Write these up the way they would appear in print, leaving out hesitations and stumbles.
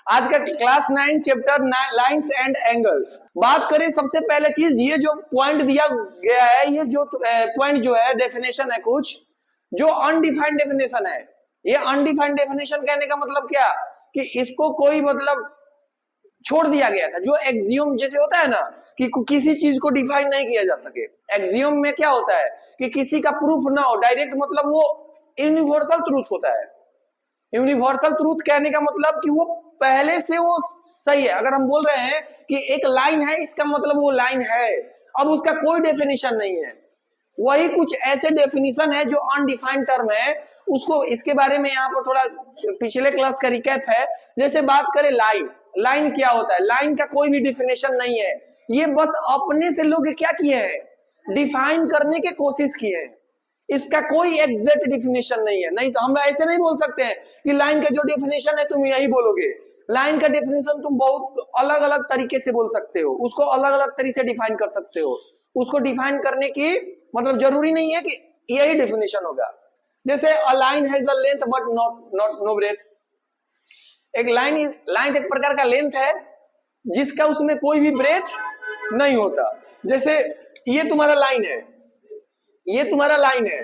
आज का class 9 chapter lines and angles. बात करें सबसे पहले चीज, ये जो पॉइंट दिया गया है, ये जो पॉइंट जो है डेफिनेशन है कुछ जो अनडिफाइंड डेफिनेशन है। ये अनडिफाइंड डेफिनेशन कहने का मतलब क्या कि इसको कोई मतलब छोड़ दिया गया था। जो एक्सियम जैसे होता है ना कि किसी चीज को डिफाइन नहीं किया जा सके। एक्सियम में क्या होता है कि किसी का प्रूफ ना हो डायरेक्ट, मतलब वो यूनिवर्सल ट्रूथ होता है। यूनिवर्सल ट्रूथ कहने का मतलब कि वो पहले से वो सही है। अगर हम बोल रहे हैं कि एक लाइन है, इसका मतलब वो लाइन है, अब उसका कोई डेफिनेशन नहीं है। वही कुछ ऐसे डेफिनेशन है जो अनडिफाइंड टर्म है, उसको इसके बारे में यहाँ पर थोड़ा पिछले क्लास का रिकैप है। जैसे बात करें लाइन, लाइन क्या होता है? लाइन का कोई भी डेफिनेशन नहीं है, ये बस अपने से लोग क्या किए हैं, डिफाइन करने की कोशिश किए हैं। इसका कोई एग्जैक्ट डेफिनेशन नहीं है। नहीं तो हम ऐसे नहीं बोल सकते हैं कि लाइन का जो डेफिनेशन है तुम यही बोलोगे। लाइन का डेफिनेशन तुम बहुत अलग अलग तरीके से बोल सकते हो, उसको अलग अलग तरीके से डिफाइन कर सकते हो। उसको डिफाइन करने की मतलब जरूरी नहीं है कि यही डेफिनेशन होगा। जैसे a line has a length but not no breath. एक लाइन एक प्रकार का लेंथ है जिसका उसमें कोई भी ब्रेथ नहीं होता। जैसे ये तुम्हारा लाइन है, ये तुम्हारा लाइन है।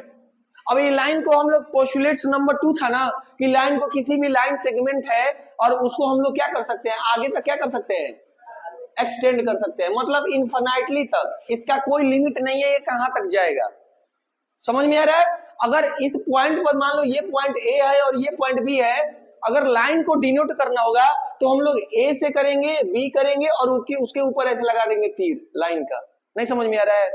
अब ये लाइन को हम लोग पोस्टुलेट्स नंबर 2 था ना कि लाइन को किसी भी लाइन सेगमेंट है और उसको हम लोग क्या कर सकते हैं, आगे तक क्या कर सकते हैं, एक्सटेंड कर सकते हैं, मतलब इनफाइनाइटली तक। इसका कोई लिमिट नहीं है ये कहां तक जाएगा। समझ में आ रहा है? अगर इस पॉइंट पर मान लो ये पॉइंट ए है और ये पॉइंट बी है, अगर लाइन को डिनोट करना होगा तो हम लोग ए से करेंगे, बी करेंगे और उसके ऊपर ऐसे लगा देंगे तीर लाइन का। नहीं समझ में आ रहा है?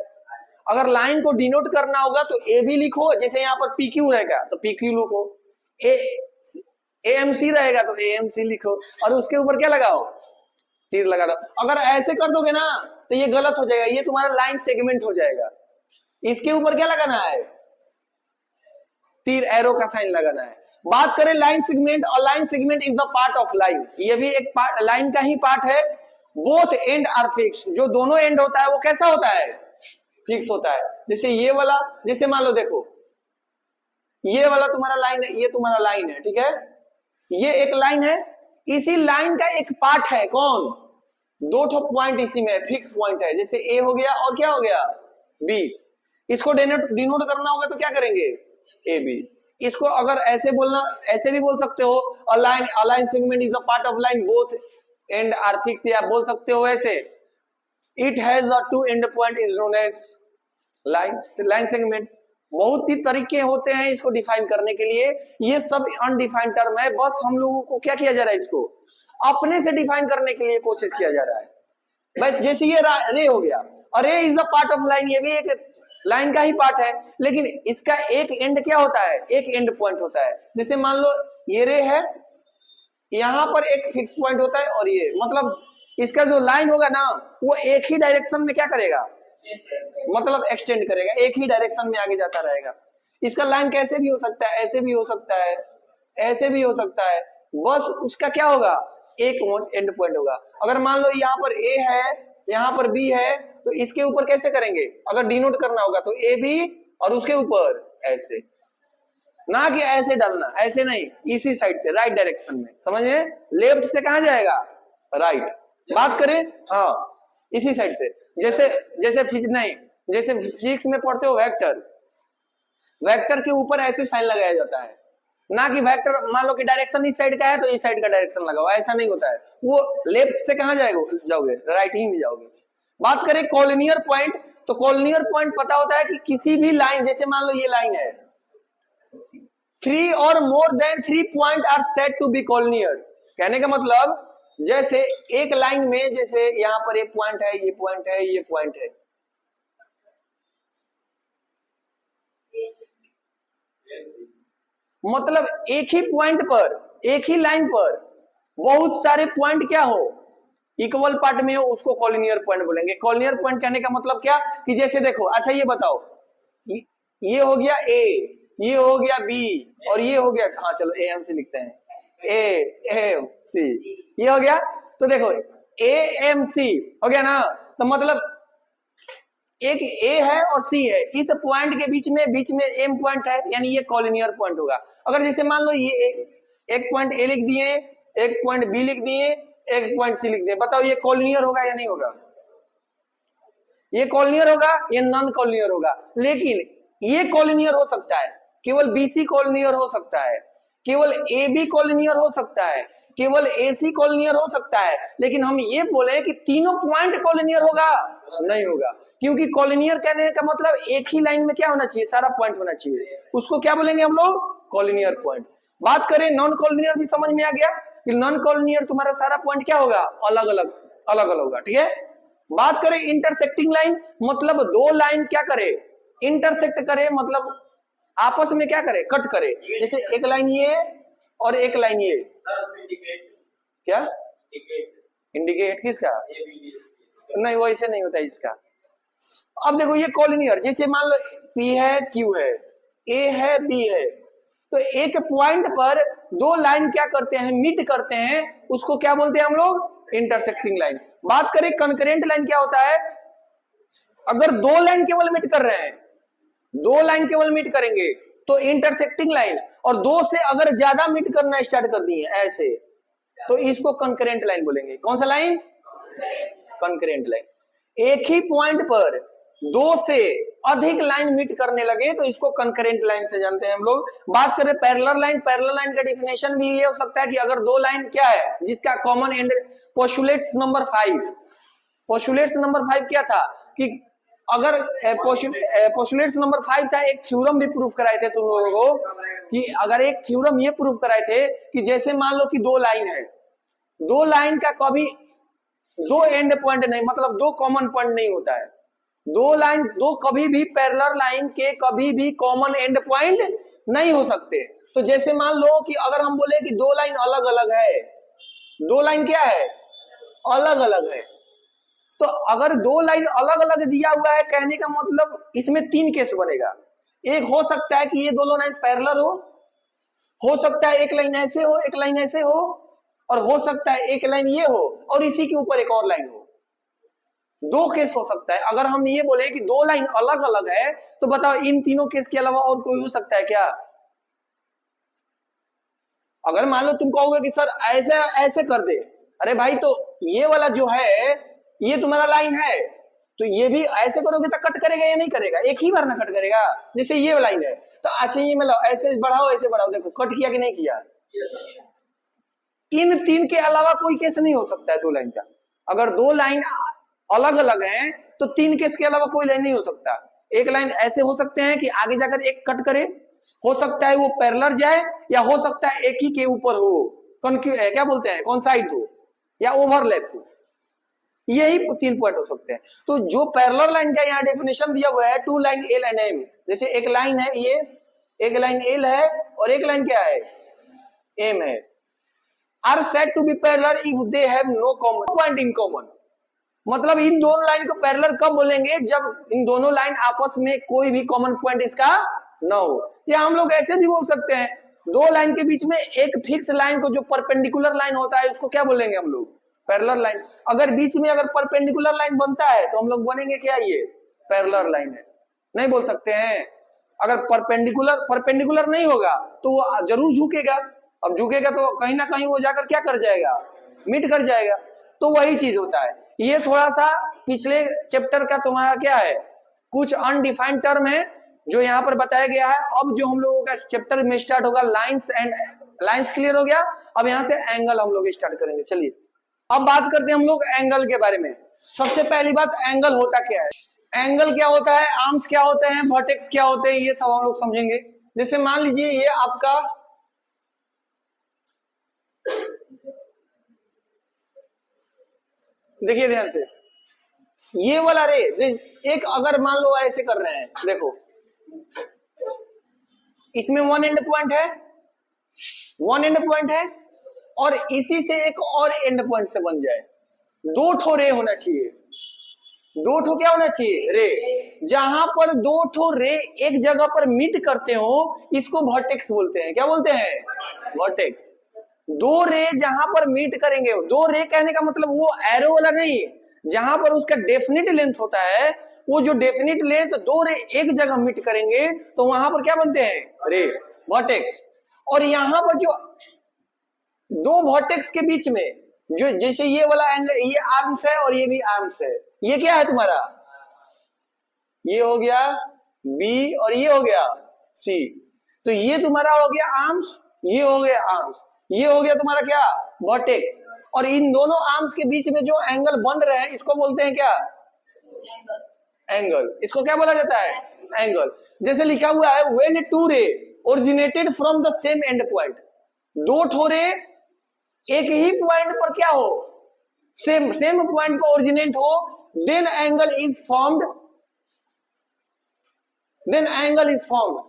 अगर लाइन को डिनोट करना होगा तो ए भी लिखो, जैसे यहाँ पर पी क्यू रहेगा तो पी क्यू लिखो, ए एम सी रहेगा तो ए एम सी लिखो और उसके ऊपर क्या लगाओ, तीर लगा दो। अगर ऐसे कर दोगे ना तो ये गलत हो जाएगा, ये तुम्हारा लाइन सेगमेंट हो जाएगा। इसके ऊपर क्या लगाना है, तीर एरो का साइन लगाना है। बात करें लाइन सेगमेंट, और line segment is the part of line, ये भी एक पार्ट लाइन का ही पार्ट है। बोथ एंड आर फिक्स, जो दोनों एंड होता है वो कैसा होता है, फिक्स होता है। जैसे ये वाला, जैसे मान लो देखो ये वाला तुम्हारा लाइन है, ये तुम्हारा लाइन है, ठीक है, ये एक लाइन है, इसी लाइन का एक पार्ट है कौन, दो ठो पॉइंट इसी में फिक्स पॉइंट है। जैसे ए हो गया और क्या हो गया, बी। इसको डिनोट करना होगा तो क्या करेंगे, ए बी। इसको अगर ऐसे बोलना, ऐसे भी बोल सकते हो, a line segment is a part of line both end are fix, या बोल सकते हो ऐसे, it has a two end point is known as line segment. बहुत ही तरीके होते हैं इसको डिफाइन करने के लिए। ये सब अनडिफाइंड टर्म है, बस हम लोगों को क्या किया जा रहा है, इसको अपने से डिफाइन करने के लिए कोशिश किया जा रहा है। बस जैसे ये रे हो गया, और रे is the part of line, ये भी एक लाइन का ही पार्ट है, लेकिन इसका एक एंड क्या होता है, एक एंड पॉइंट होता है। जैसे मान लो ये रे है, यहां पर एक फिक्स पॉइंट होता है, और ये मतलब इसका जो लाइन होगा ना वो एक ही डायरेक्शन में क्या करेगा, मतलब एक्सटेंड करेगा, एक ही डायरेक्शन में आगे जाता रहेगा। इसका लाइन कैसे भी हो सकता है, ऐसे भी हो सकता है, ऐसे भी हो सकता है, बस उसका क्या होगा, एक एंड पॉइंट होगा। अगर मान लो यहाँ पर ए है, यहाँ पर बी है, तो इसके ऊपर कैसे करेंगे, अगर डिनोट करना होगा तो ए बी और उसके ऊपर ऐसे, ना कि ऐसे डालना, ऐसे नहीं, इसी साइड से राइट डायरेक्शन में। समझ में? लेफ्ट से कहां जाएगा, राइट। बात करें हाँ इसी साइड से, जैसे जैसे नहीं, जैसे फिजिक्स में पढ़ते हो वेक्टर, वेक्टर के ऊपर ऐसे साइन लगाया जाता है, ना कि वेक्टर मान लो कि डायरेक्शन इस साइड का है तो इस साइड का डायरेक्शन लगाओ, ऐसा नहीं होता है। वो लेफ्ट से कहां जाओगे, राइट ही में जाओगे। बात करें कॉलिनियर पॉइंट, तो कॉलिनियर पॉइंट पता होता है कि किसी भी लाइन, जैसे मान लो ये लाइन है, 3 और more than 3 point are said to be collinear. कहने का मतलब जैसे एक लाइन में, जैसे यहां पर एक पॉइंट है, ये पॉइंट है, ये पॉइंट है, मतलब एक ही पॉइंट पर, एक ही लाइन पर बहुत सारे पॉइंट क्या हो, इक्वल पार्ट में हो, उसको कॉलिनियर पॉइंट बोलेंगे। कॉलिनियर पॉइंट कहने का मतलब क्या कि जैसे देखो, अच्छा ये बताओ, ये हो गया ए, ये हो गया बी, और ये हो गया, हाँ चलो ए एम सी लिखते हैं, ए एम सी, ये हो गया। तो देखो ए एम सी हो गया ना, तो मतलब एक ए है और सी है, इस पॉइंट के बीच में एम पॉइंट है, यानी ये कॉलिनियर पॉइंट होगा। अगर जैसे मान लो ये एक पॉइंट ए लिख दिए एक पॉइंट बी लिख दिए, एक पॉइंट सी लिख दिए। बताओ ये कॉलिनियर होगा या नहीं होगा? ये कॉलिनियर होगा, ये नॉन कॉलिनियर होगा। लेकिन ये कॉलिनियर हो सकता है, केवल बीसी कॉलिनियर हो सकता है, केवल ए बी कॉलिनियर हो सकता है, केवल एसी कॉलिनियर हो सकता है। लेकिन हम ये बोले कि तीनों पॉइंट कॉलिनियर होगा, नहीं होगा। क्योंकि कॉलिनियर कहने का मतलब एक ही लाइन में क्या होना चाहिए, सारा पॉइंट होना चाहिए। उसको क्या बोलेंगे हम लोग? Collinear point. बात करें नॉन कॉलिनियर, भी समझ में आ गया कि नॉन कॉलिनियर तुम्हारा सारा पॉइंट क्या होगा, अलग अलग अलग अलग होगा। ठीक है। बात करें इंटरसेक्टिंग लाइन, मतलब दो लाइन क्या करे, इंटरसेक्ट करे, मतलब आपस में क्या करे, कट करे। जैसे एक लाइन ये और एक लाइन ये, क्या इंडिकेट किसका? नहीं, वो ऐसे नहीं होता इसका। अब देखो ये कॉलिनियर, जैसे मान लो पी है, क्यू है, ए है, बी है, तो एक पॉइंट पर दो लाइन क्या करते हैं, मीट करते हैं, उसको क्या बोलते हैं हम लोग? Intersecting line. बात करें कंकरेंट लाइन, क्या होता है? अगर दो लाइन केवल मीट कर रहे हैं, दो लाइन केवल मीट करेंगे तो इंटरसेक्टिंग लाइन, और दो से अगर ज्यादा मीट करना स्टार्ट कर दिए ऐसे, तो इसको कंकरेंट लाइन बोलेंगे। कौन सा लाइन? Concurrent line. एक ही पॉइंट पर दो से अधिक लाइन मीट करने लगे तो इसको कंकरेंट लाइन से जानते हैं हम लोग। बात करें पैरेलल लाइन, पैरेलल लाइन का डेफिनेशन भी ये हो सकता है कि अगर दो लाइन क्या है जिसका common and, postulates number 5, postulates number 5 क्या था कि अगर पोस्टुलेट्स नंबर 5 था, एक थ्योरम भी प्रूफ कराए थे तुम लोगों को, कि अगर एक थ्योरम ये प्रूफ कराए थे कि जैसे मान लो कि दो लाइन है, दो लाइन का कभी दो एंड पॉइंट नहीं, मतलब दो कॉमन पॉइंट नहीं होता है। दो लाइन, दो कभी भी पैरेलल लाइन के कभी भी कॉमन एंड पॉइंट नहीं हो सकते। तो जैसे मान लो कि अगर हम बोले कि दो लाइन अलग अलग है, दो लाइन क्या है, अलग अलग है, तो अगर दो लाइन अलग अलग दिया हुआ है, कहने का मतलब इसमें तीन केस बनेगा। एक हो सकता है कि ये दोनों लाइन पैरेलल हो सकता है एक लाइन ऐसे हो, एक लाइन ऐसे हो, और हो सकता है एक लाइन ये हो और इसी के ऊपर एक और लाइन हो। दो केस हो सकता है। अगर हम ये बोले कि दो लाइन अलग अलग है, तो बताओ इन तीनों केस के अलावा और कोई हो सकता है क्या? अगर मान लो तुम कहोगे कि सर ऐसे ऐसे कर दे, अरे भाई तो ये वाला जो है ये तुम्हारा लाइन है, तो ये भी ऐसे करोगे तो कट करेगा या नहीं करेगा? एक ही बार ना कट करेगा। जैसे ये लाइन है तो अच्छा ये मतलब ऐसे बढ़ाओ ऐसे बढ़ाओ, देखो कट किया कि नहीं किया? इन तीन के अलावा कोई केस नहीं हो सकता है दो लाइन का। अगर दो लाइन अलग अलग हैं तो तीन केस के अलावा कोई लाइन नहीं हो सकता। एक लाइन ऐसे हो सकते हैं कि आगे जाकर एक कट करे, हो सकता है वो पैरेलल जाए, या हो सकता है एक ही के ऊपर हो, क्या बोलते हैं, कॉन्साइड हो, या ओवरलैप हो। यही तीन पॉइंट हो सकते हैं। तो जो पैरेलल लाइन का यहाँ डेफिनेशन दिया हुआ है, two line L and M, जैसे एक लाइन है ये, एक लाइन एल है और एक लाइन क्या है, एम है, are said to be parallel if they have no common point in common. मतलब इन दोनों लाइन को पैरेलल कब बोलेंगे, जब इन दोनों लाइन आपस में कोई भी कॉमन पॉइंट इसका ना हो। या हम लोग ऐसे भी बोल सकते हैं, दो लाइन के बीच में एक फिक्स लाइन को जो परपेंडिकुलर लाइन होता है उसको क्या बोलेंगे हम लोग, पैरेलल लाइन। अगर बीच में अगर परपेंडिकुलर लाइन बनता है तो हम लोग बोलेंगे क्या, ये पैरेलल लाइन है, नहीं बोल सकते हैं। अगर परपेंडिकुलर नहीं होगा तो वो जरूर झुकेगा, अब झुकेगा तो कहीं ना कहीं वो जाकर क्या कर जाएगा, मीट कर जाएगा। तो वही चीज होता है। ये थोड़ा सा पिछले चैप्टर का तुम्हारा क्या है, कुछ अनडिफाइंड टर्म है जो यहाँ पर बताया गया है। अब जो हम लोगों का चैप्टर में स्टार्ट होगा लाइंस एंड लाइंस, क्लियर हो गया। अब यहाँ से एंगल हम लोग स्टार्ट करेंगे। चलिए अब बात करते हैं हम लोग एंगल के बारे में। सबसे पहली बात, एंगल होता क्या है, एंगल क्या होता है, आर्म्स क्या होते हैं, वर्टेक्स क्या होते हैं, ये सब हम लोग समझेंगे। जैसे मान लीजिए ये आपका देखिए ध्यान से, ये वाला रे एक अगर मान लो ऐसे कर रहे हैं, देखो इसमें वन एंड पॉइंट है, वन एंड पॉइंट है, और इसी से एक और एंड पॉइंट से बन जाए, दो ठो रे होना चाहिए। दो ठो क्या होना चाहिए, रे। जहां पर दो ठो रे एक जगह पर मीट करते हो इसको वर्टेक्स बोलते हैं। क्या बोलते हैं, वर्टेक्स। दो रे जहां पर मीट करेंगे, दो रे कहने का मतलब वो एरो वाला नहीं, जहां पर उसका डेफिनिट लेंथ होता है, वो जो डेफिनिट लेंथ दो रे एक जगह मीट करेंगे तो वहां पर क्या बनते हैं, रे, वर्टेक्स। और यहां पर जो दो वर्टेक्स के बीच में, जो जैसे ये वाला एंगल, ये आर्म्स है और ये भी आर्म्स है, ये क्या है तुम्हारा, ये हो गया बी और ये हो गया सी, तो ये तुम्हारा हो गया आर्म्स, ये हो गया आर्म्स, ये हो गया तुम्हारा क्या, वर्टेक्स। और इन दोनों आर्म्स के बीच में जो एंगल बन रहे हैं इसको बोलते हैं क्या, एंगल। इसको क्या बोला जाता है, एंगल। जैसे लिखा हुआ है व्हेन टू रे originated from the same and point, दो ठोरे एक ही पॉइंट पर क्या हो, सेम पॉइंट पर ओरिजिनेट हो, देन एंगल इज फॉर्म्ड,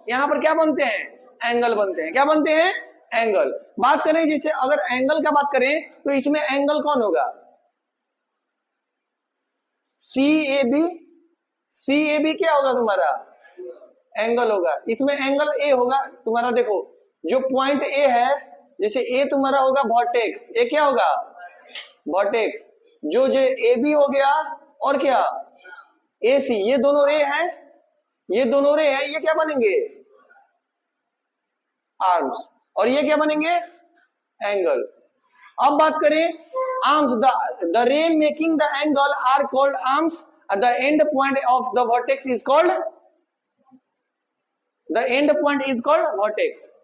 यहां पर क्या बनते हैं, एंगल बनते हैं। क्या बनते हैं, एंगल। बात करें जैसे अगर एंगल का बात करें तो इसमें एंगल कौन होगा, सी ए बी क्या होगा तुम्हारा, एंगल होगा। इसमें एंगल ए होगा तुम्हारा। देखो जो पॉइंट ए है, जैसे ए तुम्हारा होगा वर्टेक्स, ए क्या होगा, वर्टेक्स। जो ए बी हो गया और क्या, ए सी, ये दोनों रे हैं, ये दोनों रे हैं, ये क्या बनेंगे, आर्म्स। और ये क्या बनेंगे, एंगल। अब बात करें arms, the ray making the angle are called arms, the end point of the vertex is called, the end point is called vertex.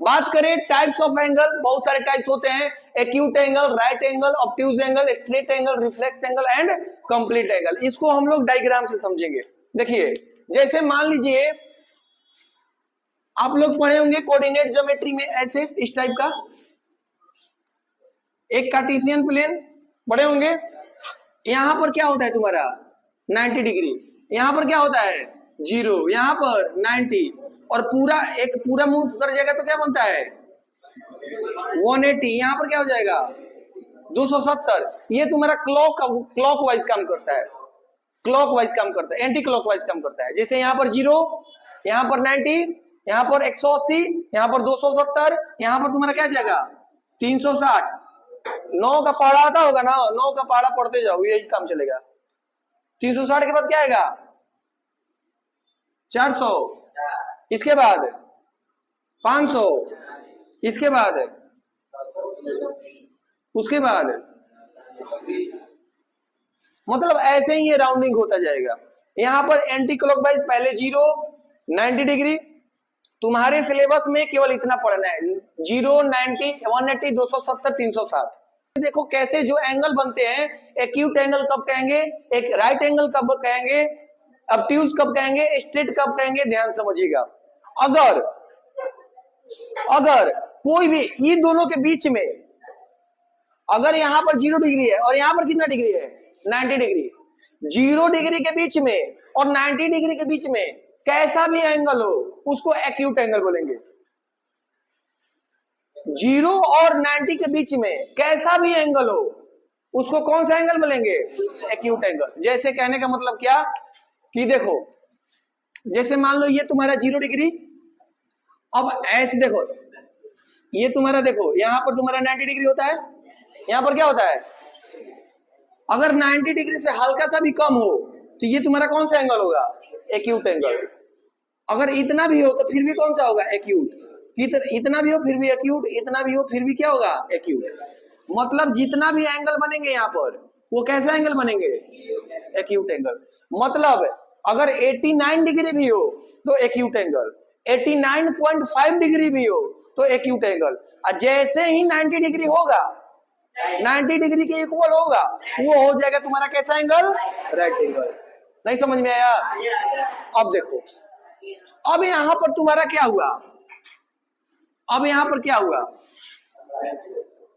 बात करें टाइप्स ऑफ एंगल, बहुत सारे टाइप्स होते हैं, acute angle, right angle, obtuse angle, straight angle, reflex angle and complete angle. इसको हम लोग diagram से समझेंगे। देखिए जैसे मान लीजिए आप लोग पढ़े होंगे कोऑर्डिनेट ज्योमेट्री में, ऐसे इस टाइप का एक कार्टेशियन प्लेन पढ़े होंगे। यहां पर क्या होता है तुम्हारा 90 डिग्री, यहां पर क्या होता है 0, यहां पर 90, और पूरा एक पूरा मूव कर जाएगा तो क्या बनता है 180, यहां पर क्या हो जाएगा 270। ये तुम्हारा क्लॉक वाइज काम करता है, क्लॉक वाइज काम करता है, एंटी क्लॉक वाइज काम करता है। जैसे यहाँ पर 0, यहाँ पर 90, यहाँ पर 180, यहाँ पर 270, यहाँ पर तुम्हारा क्या जाएगा 360। 9 का पहाड़ा आता होगा ना, 9 का पहाड़ा पढ़ते जाओ यही काम चलेगा। 360 के बाद क्या आएगा 400, इसके बाद 500, इसके बाद उसके बाद, मतलब ऐसे ही ये राउंडिंग होता जाएगा। यहां पर एंटी क्लॉकवाइज पहले 0, 90 डिग्री। तुम्हारे सिलेबस में केवल इतना पढ़ना है, 0, 90, 180, 270, 360। देखो कैसे जो एंगल बनते हैं, एक्यूट एंगल कब कहेंगे, एक राइट एंगल कब कहेंगे, ऑब्ट्यूज कब कहेंगे, स्ट्रेट कब कहेंगे, ध्यान समझिएगा। अगर कोई भी ये दोनों के बीच में, अगर यहां पर 0 डिग्री है और यहां पर कितना डिग्री है 90 डिग्री, 0 डिग्री के बीच में और 90 डिग्री के बीच में कैसा भी एंगल हो उसको एक्यूट एंगल बोलेंगे। 0 और 90 के बीच में कैसा भी एंगल हो उसको कौन सा एंगल बोलेंगे, एक्यूट एंगल। जैसे कहने का मतलब क्या कि देखो जैसे मान लो ये तुम्हारा 0 डिग्री, अब ऐसे देखो ये तुम्हारा, देखो यहां पर तुम्हारा 90 डिग्री होता है, यहां पर क्या होता है, अगर 90 डिग्री से हल्का सा भी कम हो तो ये तुम्हारा कौन सा एंगल होगा, एक्यूट एंगल। अगर इतना भी हो तो फिर भी कौन सा होगा, एक्यूट। इतना भी हो फिर भी एक्यूट, इतना भी हो फिर भी क्या होगा, एक्यूट। मतलब जितना भी एंगल बनेंगे यहाँ पर वो कैसा एंगल बनेंगे, एक्यूट एंगल। मतलब अगर 89 डिग्री भी हो तो एक्यूट एंगल, 89.5 डिग्री भी हो तो एक्यूट एंगल। और जैसे ही 90 डिग्री होगा, 90 डिग्री के इक्वल होगा, वो हो जाएगा तुम्हारा कैसा एंगल, राइट एंगल। नहीं समझ में आया। अब देखो अब यहां पर तुम्हारा क्या हुआ, अब यहां पर क्या हुआ,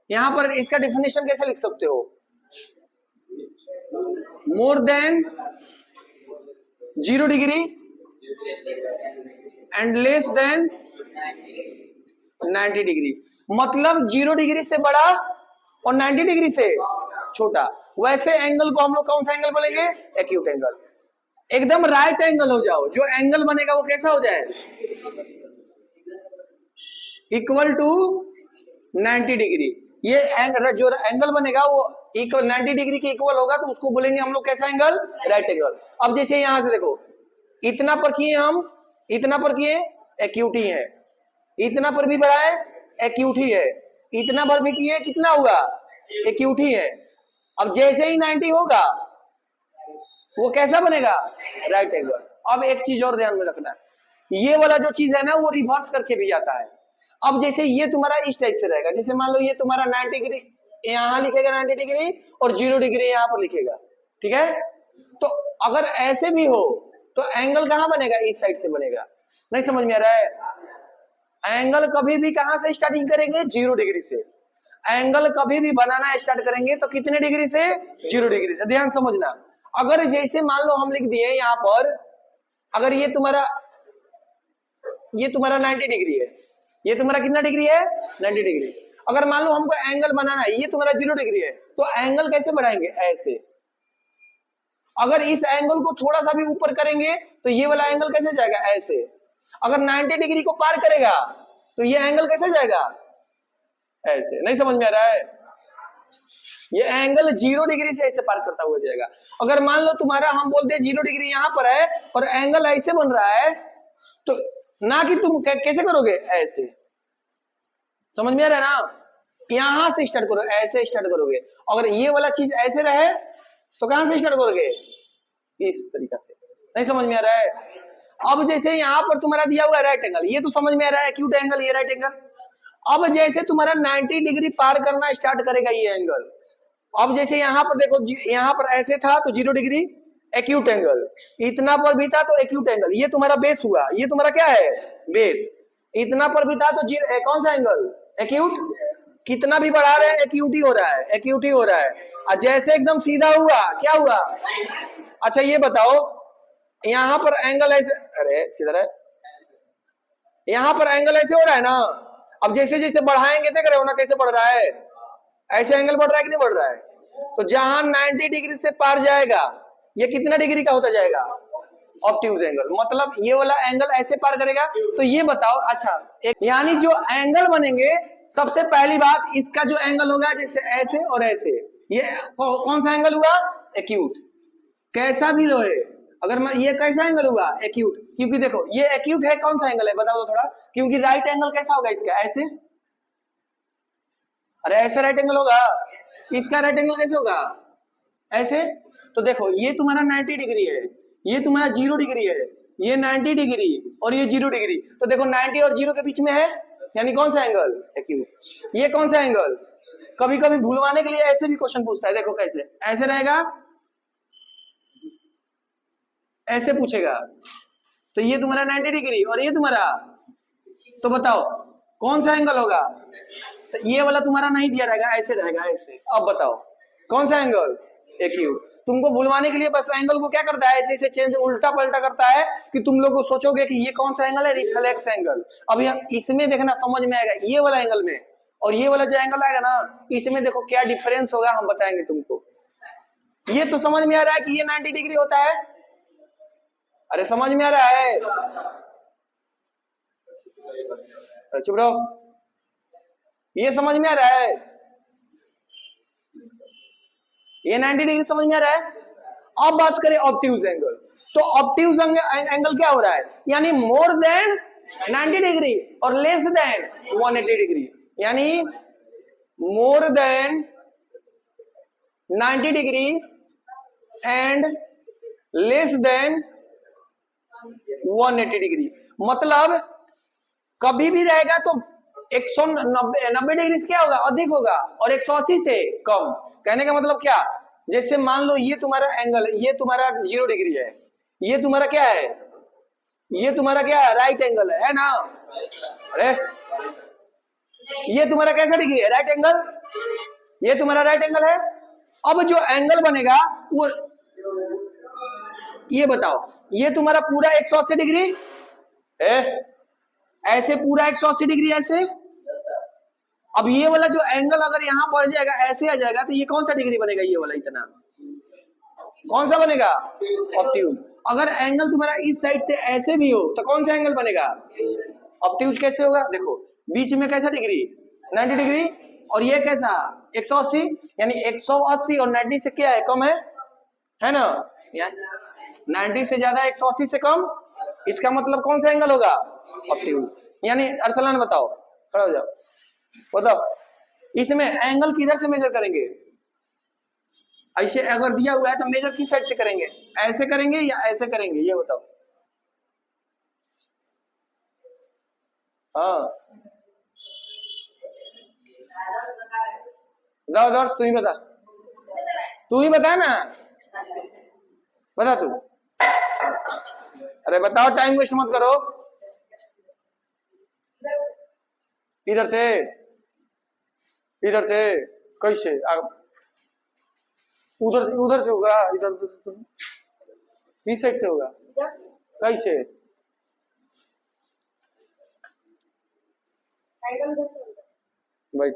यहां पर इसका डेफिनेशन कैसे लिख सकते हो, more than 0 degree and less than 90 degree. मतलब 0 डिग्री से बड़ा और 90 डिग्री से छोटा। वैसे एंगल को हम लोग कौन सा एंगल बोलेंगे, एक्यूट एंगल। एकदम राइट एंगल हो जाओ, जो एंगल बनेगा वो कैसा हो जाए, इक्वल टू 90 डिग्री। ये जो एंगल बनेगा वो इक्वल 90 डिग्री के इक्वल होगा तो उसको बोलेंगे हम लोग कैसा एंगल, राइट एंगल। अब जैसे यहां से देखो इतना पर किए हम, इतना पर किए एक्यूट ही है, इतना पर भी बढ़ा है एक्यूट ही है, इतना भर भी किए कितना हुआ, एक्यूट ही है। अब जैसे ही 90 होगा वो कैसा बनेगा, राइट एंगल। अब एक चीज और ध्यान में रखना, ये वाला जो चीज है ना वो रिवर्स करके भी आता है। अब जैसे ये तुम्हारा इस टाइप से रहेगा, जैसे मान लो ये तुम्हारा 90 डिग्री यहां लिखेगा 90 डिग्री और 0 डिग्री यहां पर लिखेगा, ठीक है। तो अगर ऐसे भी हो तो एंगल कहां बनेगा, इस साइड से बनेगा। नहीं समझ में आ रहा है, एंगल कभी भी कहां से स्टार्टिंग करेंगे, 0 डिग्री से। एंगल कभी भी बनाना स्टार्ट करेंगे तो कितने डिग्री से, 0 डिग्री से। ध्यान समझना, अगर जैसे मान लो हम लिख दिए यहां पर, अगर ये तुम्हारा 90 डिग्री है, ये तुम्हारा कितना डिग्री है, 90 डिग्री। अगर मान लो हमको एंगल बनाना है, ये तुम्हारा 0 डिग्री है, तो एंगल कैसे बढ़ाएंगे, ऐसे। अगर इस एंगल को थोड़ा सा भी ऊपर करेंगे तो ये वाला एंगल कैसे जाएगा, ऐसे। अगर 90 डिग्री को पार करेगा तो ये एंगल कैसे जाएगा, ऐसे। नहीं समझ में आ रहा है, ये एंगल 0 डिग्री से ऐसे पार करता हुआ जाएगा। अगर मान लो तुम्हारा हम बोलते हैं 0 डिग्री यहां पर है और एंगल ऐसे बन रहा है, तो ना कि तुम कैसे करोगे, ऐसे। समझ में आ रहा है ना, यहां से स्टार्ट करो, ऐसे स्टार्ट करोगे। अगर ये वाला चीज ऐसे रहे तो कहां से स्टार्ट करोगे, इस तरीका से। नहीं समझ में आ रहा है। अब जैसे यहां पर तुम्हारा दिया हुआ है राइट एंगल, ये तो समझ में आ रहा है, एक्यूट एंगल, ये राइट एंगल। अब जैसे तुम्हारा 90 डिग्री पार करना स्टार्ट करेगा ये एंगल, अब जैसे यहां पर देखो, यहां पर ऐसे था तो 0 डिग्री एक्यूट एंगल, इतना पर भी था तो एक्यूट एंगल, ये तुम्हारा बेस हुआ, ये तुम्हारा क्या है, बेस। इतना पर भी था तो कौन सा एंगल, एक्यूट। कितना भी बढ़ा रहे हैं एक्यूट ही हो रहा है, एक्यूट ही हो रहा है। और जैसे एकदम सीधा हुआ, क्या हुआ। अच्छा ये बताओ, यहां पर एंगल ऐसे, अरे सीधा है, यहां पर एंगल ऐसे हो रहा है ना। अब जैसे जैसे बढ़ाएंगे देख रहे हो ना कैसे बढ़ रहा है, ऐसे एंगल बढ़ रहा है कि नहीं बढ़ रहा है। तो जहां 90 डिग्री से पार जाएगा ये कितना डिग्री का होता जाएगा, ऑब्ट्यूज एंगल। मतलब ये वाला एंगल ऐसे पार करेगा। तो ये बताओ, अच्छा यानी जो एंगल बनेंगे, सबसे पहली बात इसका जो एंगल होगा जैसे ऐसे और ऐसे, ये कौन सा एंगल हुआ, एक्यूट। कैसा भी रहे, अगर मैं ये कैसा एंगल हुआ, एक्यूट। क्योंकि देखो ये एक्यूट है, कौन सा एंगल है बताओ तो थोड़ा। क्योंकि राइट एंगल कैसा होगा इसका, ऐसे। अरे ऐसे राइट एंगल होगा, इसका राइट एंगल कैसे होगा, ऐसे। तो देखो ये तुम्हारा 90 डिग्री है, ये तुम्हारा 0 डिग्री है, ये 90 डिग्री और ये 0 डिग्री। तो देखो 90 और 0 के बीच में है, यानी कौन सा एंगल, एक्यूट। ये कौन सा एंगल, कभी कभी भूलवाने के लिए ऐसे भी क्वेश्चन पूछता है, देखो कैसे, ऐसे रहेगा, ऐसे पूछेगा। तो ये तुम्हारा 90 डिग्री और ये तुम्हारा, तो बताओ कौन सा एंगल होगा। तो ये वाला तुम्हारा नहीं दिया रहेगा, ऐसे रहेगा, ऐसे। अब बताओ कौन सा एंगल, एक्यूट। तुमको भूलवाने के लिए बस एंगल को क्या करता है, ऐसे ऐसे चेंज, उल्टा पलटा करता है कि तुम लोग को सोचोगे कि ये कौन सा एंगल है, रिफ्लेक्स एंगल। अभी हम इसमें देखना समझ में आएगा, ये वाला एंगल में और ये वाला जो एंगल आएगा ना, इसमें देखो क्या डिफरेंस होगा, हम बताएंगे तुमको। ये तो समझ में आ रहा है कि ये 90 डिग्री होता है, अरे समझ में आ रहा है, चुप रहो, ये समझ में आ रहा है, ये 90 डिग्री समझ में आ रहा है। अब बात करें ऑब्ट्यूज एंगल, तो ऑब्ट्यूज एंगल क्या हो रहा है, यानी मोर देन 90 डिग्री और लेस देन 180 डिग्री, यानी more than 90 degree and less than 180 degree. मतलब कभी भी रहेगा तो 190 डिग्री से क्या होगा, अधिक होगा, और 180 से कम। कहने का मतलब क्या, जैसे मान लो ये तुम्हारा एंगल, ये तुम्हारा 0 डिग्री है, ये तुम्हारा क्या है, ये तुम्हारा क्या है, राइट एंगल है ना। अरे ये तुम्हारा कैसा डिग्री है, राइट एंगल, ये तुम्हारा राइट एंगल है। अब जो एंगल बनेगा वो, ये बताओ, ये तुम्हारा पूरा 180 डिग्री है, ऐसे पूरा 180 डिग्री ऐसे। अब ये वाला जो एंगल अगर यहां बढ़ जाएगा, ऐसे आ जाएगा, तो ये कौन सा डिग्री बनेगा, ये वाला इतना कौन सा बनेगा, ऑब्ट्यूज। अगर एंगल तुम्हारा इस साइड से ऐसे भी हो तो कौन सा एंगल बनेगा, ऑब्ट्यूज। कैसे होगा, देखो बीच में कैसा डिग्री, 90 डिग्री, और ये कैसा 180, यानी 180 और 90 से क्या है, कम है ना। 90 से ज्यादा 180 से कम, इसका मतलब कौन सा एंगल होगा, ऑब्ट्यूज। यानी अरसलान बताओ, खड़ा हो जाओ, बताओ इसमें एंगल किधर से मेजर करेंगे? ऐसे अगर दिया हुआ है तो मेजर किस साइड से करेंगे? ऐसे करेंगे या ऐसे करेंगे, ये बताओ। हाँ जाओ दर्श, तू ही बता, तू ही बता ना, बता तू। अरे बताओ, टाइम वेस्ट मत करो। इधर से, इधर से कैसे? उधर उधर से होगा, इधर उधर इस साइड से होगा कैसे? बैठ,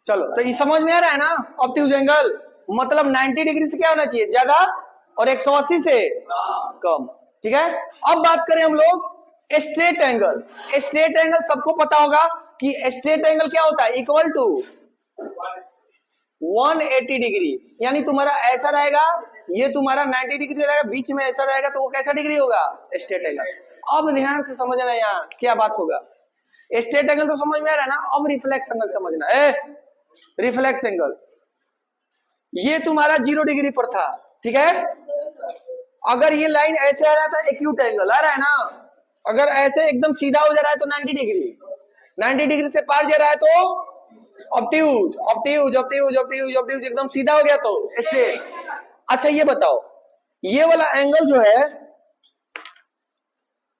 चलो तो ये समझ में आ रहा है ना? ऑब्ट्यूज एंगल मतलब 90 डिग्री से क्या होना चाहिए? ज्यादा, और 180 से कम। ठीक है, अब बात करें हम लोग स्ट्रेट एंगल। स्ट्रेट एंगल सबको पता होगा कि स्ट्रेट एंगल क्या होता है? Equal to 180 degree. यानी तुम्हारा ऐसा रहेगा, ये तुम्हारा 90 डिग्री रहेगा, बीच में ऐसा रहेगा, तो वो कैसा डिग्री होगा? Straight angle. अब ध्यान से समझना यहाँ क्या बात होगा। स्ट्रेट एंगल तो समझ में आ रहा है ना? अब रिफ्लेक्स एंगल समझना है। रिफ्लेक्स एंगल ये तुम्हारा 0 डिग्री पर था, ठीक है? अगर ये लाइन ऐसे आ रहा था, एक्यूट एंगल आ रहा है ना? अगर ऐसे एकदम सीधा हो जा रहा है तो 90 डिग्री, 90 डिग्री से पार जा रहा है तो obtuse, obtuse obtuse obtuse obtuse, एकदम सीधा हो गया तो स्ट्रेट। अच्छा ये बताओ, ये वाला एंगल जो है,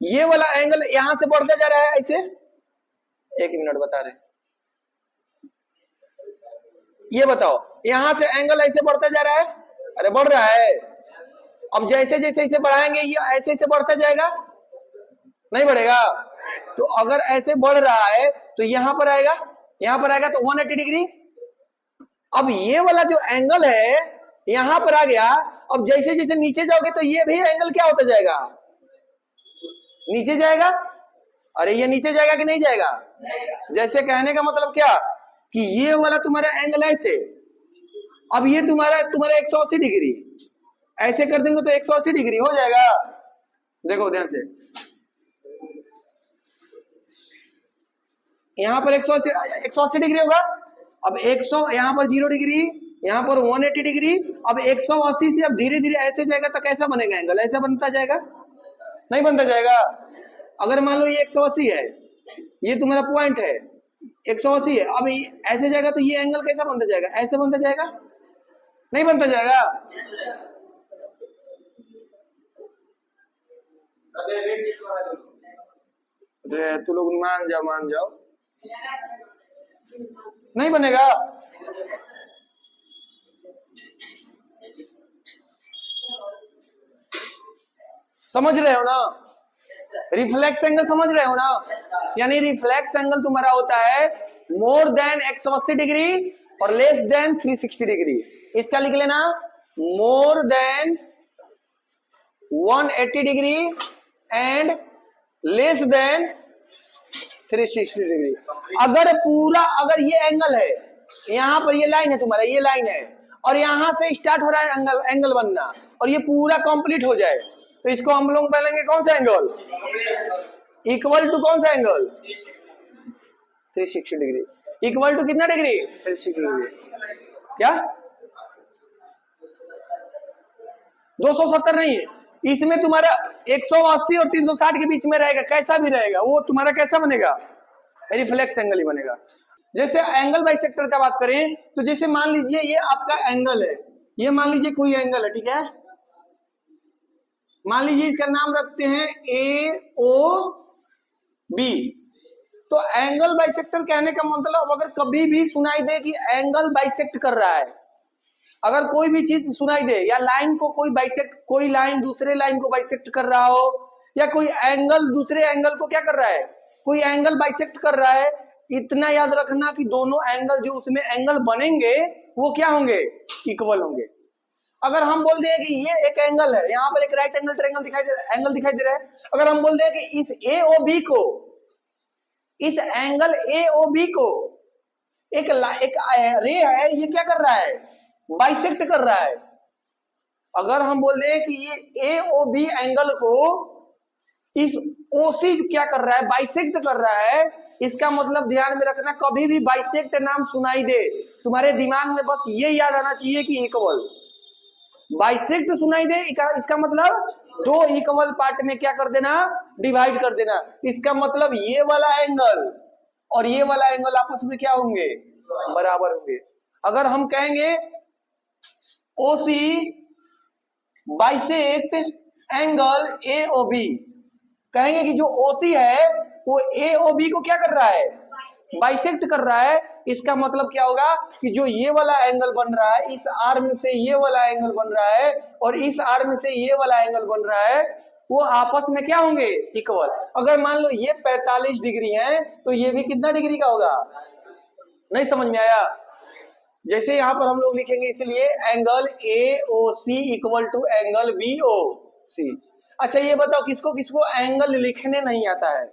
ये वाला एंगल यहां से बढ़ता जा रहा है ऐसे, एक मिनट बता रहे, ये बताओ यहां से एंगल ऐसे बढ़ता जा रहा है, अरे बढ़ रहा है। अब जैसे जैसे इसे बढ़ाएंगे ये ऐसे ऐसे बढ़ता जाएगा, नहीं बढ़ेगा? तो अगर ऐसे बढ़ रहा है तो यहां पर आएगा, यहां पर आएगा तो 180 डिग्री। अब ये वाला जो एंगल है यहां पर आ गया, अब जैसे जैसे नीचे जाओगे तो ये भी एंगल क्या होता जाएगा? नीचे जाएगा। अरे ये नीचे जाएगा कि नहीं जाएगा? जैसे कहने का मतलब क्या कि ये वाला तुम्हारा एंगल ऐसे, अब ये तुम्हारा 180 डिग्री, ऐसे कर देंगे तो 180 डिग्री हो जाएगा। देखो ध्यान से, यहां पर 180 डिग्री होगा। अब 100 यहां पर 0 डिग्री, यहां पर 180 डिग्री। अब 180 से अब धीरे धीरे ऐसे जाएगा तो कैसा बनेगा एंगल? ऐसा बनता जाएगा? नहीं बनता जाएगा। अगर मान लो ये 180 है, ये तुम्हारा पॉइंट है 180 है, अब ऐसे जाएगा तो ये एंगल कैसा बनता जाएगा? ऐसे बनता जाएगा? नहीं बनता जाएगा। तू लोग मान जाओ, मान जाओ, नहीं बनेगा। समझ रहे हो ना? रिफ्लेक्स एंगल समझ रहे हो ना? यानी रिफ्लेक्स एंगल तुम्हारा होता है मोर देन 180 डिग्री और लेस देन 360 डिग्री। इसका लिख लेना, more than 180 degree and less than 360 degree. अगर पूरा, अगर ये एंगल है, यहां पर ये लाइन है तुम्हारा, ये लाइन है, और यहां से स्टार्ट हो रहा है एंगल बनना, और ये पूरा कंप्लीट हो जाए तो इसको हम लोग बोलेंगे कौन सा एंगल? इक्वल टू कौन सा एंगल? 360 डिग्री। इक्वल टू कितना डिग्री? 360 डिग्री। क्या 270 नहीं है, इसमें तुम्हारा 180 और 360 के बीच में रहेगा, कैसा भी रहेगा वो तुम्हारा कैसा बनेगा? रिफ्लेक्स एंगल ही बनेगा। जैसे एंगल बाइसेक्टर का बात करें तो जैसे मान लीजिए ये आपका एंगल है, ये मान लीजिए कोई एंगल है, ठीक है? मान लीजिए इसका नाम रखते हैं AOB। तो एंगल बाइसेक्टर कहने का मतलब, अगर कभी भी सुनाई दे कि एंगल बाइसेक्ट कर रहा है, अगर कोई भी चीज सुनाई दे, या लाइन को कोई बाइसेक्ट, कोई लाइन दूसरे लाइन को बाइसेक्ट कर रहा हो, या कोई एंगल दूसरे एंगल को क्या कर रहा है, कोई एंगल बाइसेक्ट कर रहा है, इतना याद रखना कि दोनों एंगल जो उसमें एंगल बनेंगे वो क्या होंगे? इक्वल होंगे। अगर हम बोल दें कि ये एक एंगल है, यहाँ पर एक राइट एंगल ट्रायंगल दिखाई दे रहा है, एंगल दिखाई दे रहा है, अगर हम बोल दें कि इस AOB को, इस एंगल AOB को एक रे है, ये क्या कर रहा है? बाइसेक्ट कर रहा है। अगर हम बोल दें कि ये AOB एंगल को इस ओसी क्या कर रहा है, बाइसेक्ट कर रहा है। इसका मतलब ध्यान में रखना, कभी भी बाइसेक्ट नाम सुनाई दे तुम्हारे दिमाग में बस ये याद आना चाहिए कि इक्वल। बाइसेक्ट सुनाई दे इसका मतलब दो इक्वल पार्ट में क्या कर देना, डिवाइड कर देना। इसका मतलब ये वाला एंगल और ये वाला एंगल आपस में क्या होंगे, बराबर होंगे। अगर हम कहेंगे ओसी बाइसेक्ट एंगल एओबी, कहेंगे कि जो ओसी है वो एओबी को क्या कर रहा है, बाइसेक्ट कर रहा है। इसका मतलब क्या होगा कि जो ये वाला एंगल बन रहा है, इस आर्म से ये वाला एंगल बन रहा है और इस आर्म से ये वाला एंगल बन रहा है, वो आपस में क्या होंगे, इक्वल। अगर मान लो ये 45 डिग्री है तो ये भी कितना डिग्री का होगा, नहीं समझ में आया। जैसे यहां पर हम लोग लिखेंगे इसलिए angle AOC equal to angle BOC। अच्छा ये बताओ किसको किसको एंगल लिखने नहीं आता है,